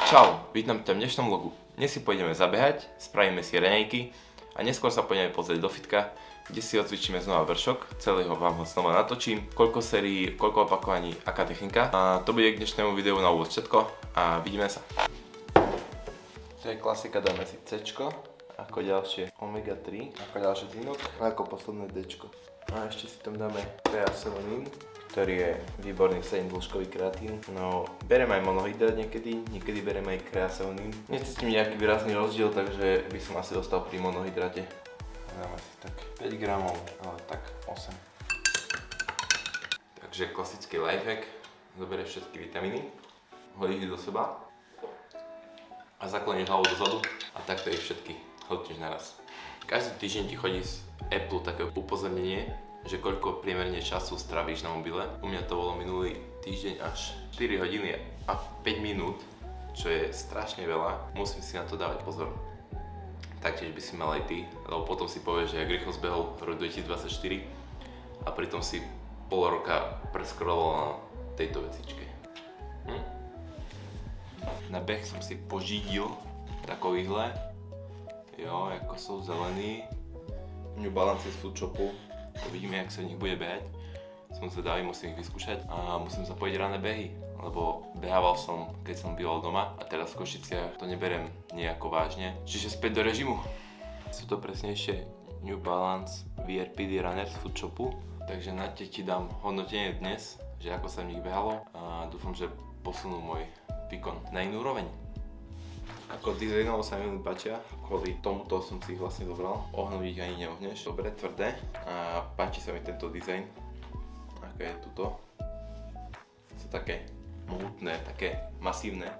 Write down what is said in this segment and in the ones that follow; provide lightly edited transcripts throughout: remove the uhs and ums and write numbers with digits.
Čau, vítam ťa v dnešnom vlogu. Dnes si pôjdeme zabehať, spravíme si raňajky a neskôr sa pôjdeme pozrieť do fitka, kde si odcvičíme znova vršok, celého vám ho znova natočím, koľko sérií, koľko opakovaní, aká technika. A to bude k dnešnému videu na úvod všetko a vidíme sa. To je klasika, dáme si C, ako ďalšie omega 3, ako ďalšie zinok a ako posledné D. A ešte si tam dáme kreaselonín, ktorý je výborný 7-dĺžkový kreatín. No, berem aj monohydrát niekedy berem aj kreaselonín. Necítim nejaký výrazný rozdiel, takže by som asi dostal pri monohydráte. Dáme si tak 5 gramov, ale tak 8. Takže klasický lifehack. Zoberieš všetky vitamíny, hodíš ich do seba a zakloníš hlavu dozadu a takto ich všetky hodíš naraz. Každý týždeň ti chodí z Apple také upozornenie, že koľko priemerne času stravíš na mobile. U mňa to bolo minulý týždeň až 4 hodiny a 5 minút, čo je strašne veľa. Musím si na to dávať pozor. Taktiež by si mal aj ty, lebo potom si povieš, že jak rýchlo zbehol rok 2024 a pritom si pol roka preskroloval na tejto vecičke. Na beh som si požídil takovýhle. Jo, ako sú zelení. New Balance z Foodshopu. Uvidíme, jak sa v nich bude behať. Som zvedavý, musím ich vyskúšať a musím zapojiť ranné behy, lebo behával som, keď som býval doma a teraz v Košiciach to neberiem nejako vážne. Čiže späť do režimu. Sú to presnejšie New Balance VRPD Runner z Foodshopu, takže na ti dám hodnotenie dnes, že ako sa v nich behalo a dúfam, že posunú môj výkon na inú úroveň. Ako dizajnovo sa mi veľmi páčia, kvôli tomuto som si ich vlastne zobral. Ohnúť ich ani neohneš, dobre, tvrdé a páči sa mi tento dizajn. Aké je tuto. Sú také mohutné, také masívne.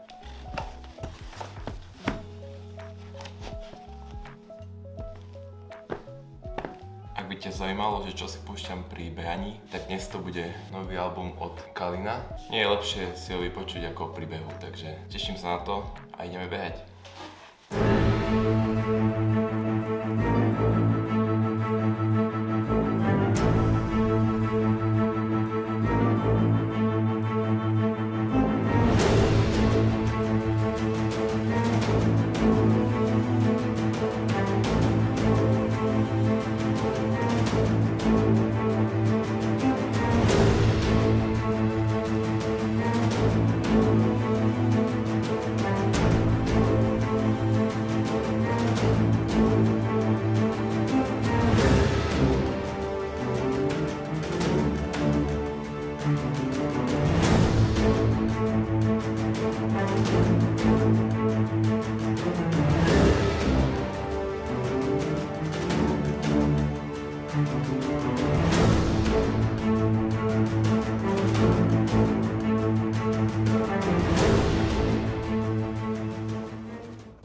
Ak by ťa zaujímalo, že čo si púšťam pri behaní, tak dnes to bude nový album od Kalina. Nie je lepšie si ho vypočuť ako pri behu, takže teším sa na to a ideme behať.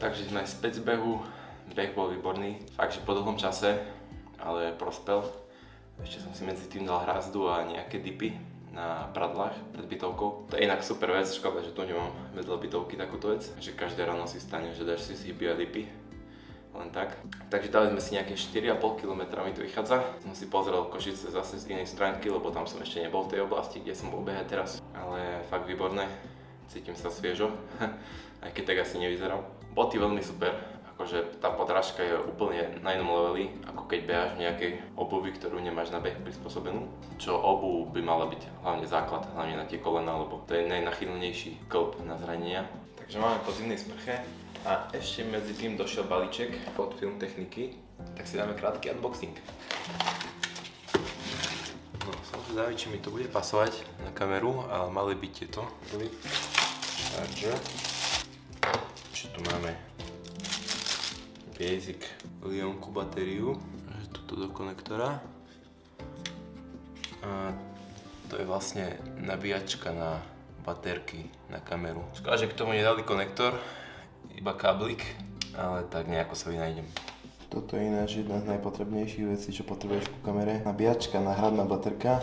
Takže sme späť z behu, beh bol výborný, fakt, že po dlhom čase, ale prospel. Ešte som si medzi tým dal hrazdu a nejaké dipy na pradlách pred bytovkou. To je inak super vec, škoda, že tu nemám vedľa bytovky takúto vec, že každé ráno si stane, že dáš si hyby a dipy. Len tak. Takže dali sme si nejaké 4,5 km mi to vychádza. Som si pozrel Košice zase z inej stránky, lebo tam som ešte nebol v tej oblasti, kde som bol behať teraz. Ale fakt výborné, cítim sa sviežo, aj keď tak asi nevyzerám. Boty veľmi super, akože tá podrážka je úplne na inom leveli, ako keď beháš v nejakej obuvi, ktorú nemáš na beh prispôsobenú. Čo obuv by mala byť hlavne základ, hlavne na tie kolena, lebo to je najnachylnejší klb na zranenia. Takže máme po zimnej sprche a ešte medzi tým došiel balíček od Film Techniky, tak si dáme krátky unboxing. No, som zvedavý, či mi to bude pasovať na kameru, ale mali by tieto. Takže tu máme basic lionku batériu, tuto do konektora a to je vlastne nabíjačka na batérky na kameru. Škoda, že k tomu nedali konektor, iba káblik, ale tak nejako sa vynájdem. Toto je ináč jedna z najpotrebnejších vecí, čo potrebuješ ku kamere. Nabíjačka, náhradná baterka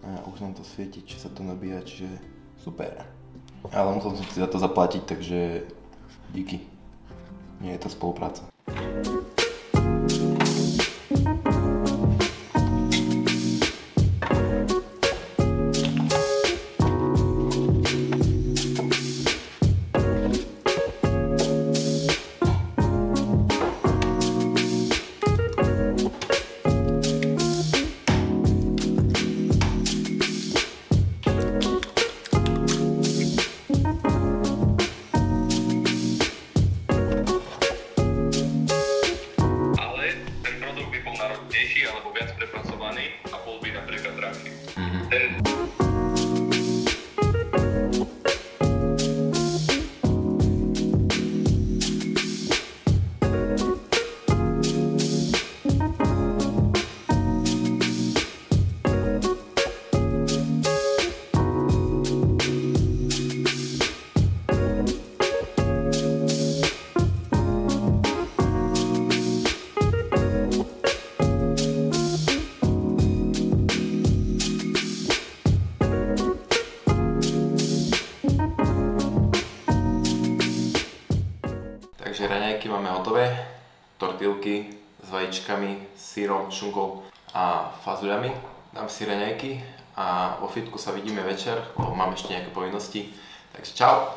a už nám to svieti, či sa to nabíja, čiže super. Ale musel som si za to zaplatiť, takže díky. Nie je to spolupráca. Takže raňajky máme hotové, tortilky s vajíčkami, sírom, šunkou a fazuľami. Dám si raňajky a vo fitku sa vidíme večer, lebo mám ešte nejaké povinnosti. Takže čau!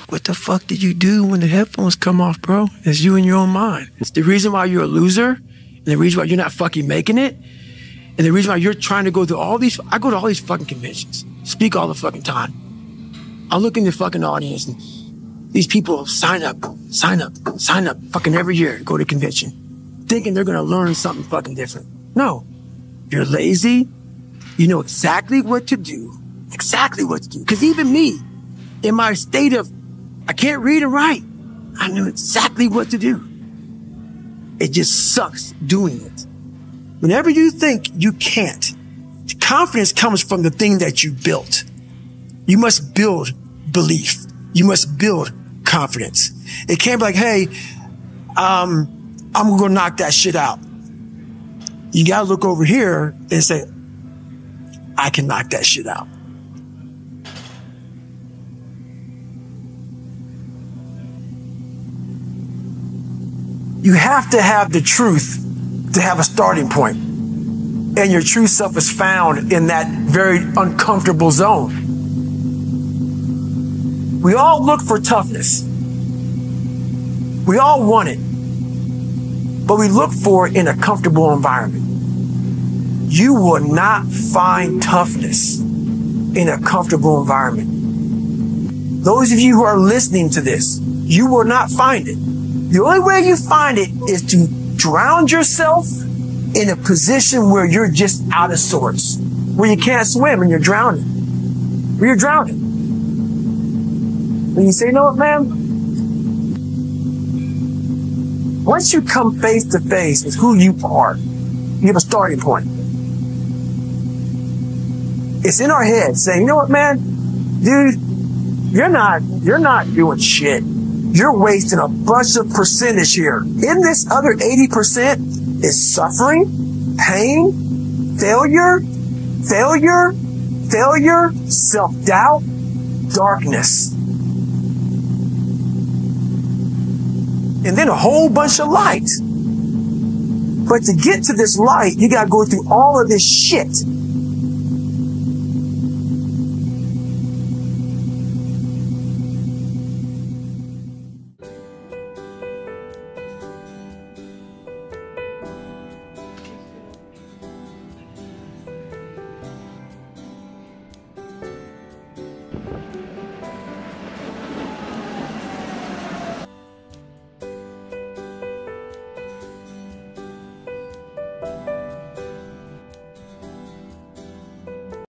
What the fuck did you do when the headphones come off, bro? It's you in your own mind. It's the reason why you're a loser, and the reason why you're not fucking making it, and the reason why you're trying to go through all these. I go to all these fucking conventions, speak all the fucking time. I look in the fucking audience, and these people sign up, fucking every year to go to convention, thinking they're gonna learn something fucking different. No, you're lazy. You know exactly what to do, Because even me, in my state of I can't read and write, I knew exactly what to do. It just sucks doing it. Whenever you think you can't, confidence comes from the thing that you built. You must build belief. You must build confidence. It can't be like, hey, I'm gonna go knock that shit out. You gotta look over here and say, I can knock that shit out. You have to have the truth to have a starting point. And your true self is found in that very uncomfortable zone. We all look for toughness. We all want it. But we look for it in a comfortable environment. You will not find toughness in a comfortable environment. Those of you who are listening to this, you will not find it. The only way you find it is to drown yourself in a position where you're just out of sorts, where you can't swim and you're drowning, where you're drowning. And you say, you know what, man? Once you come face to face with who you are, you have a starting point. It's in our head saying, you know what, man? Dude, you're not doing shit. You're wasting a bunch of percentage here. In this other 80% is suffering, pain, failure, self-doubt, darkness. And then a whole bunch of light. But to get to this light, you gotta go through all of this shit.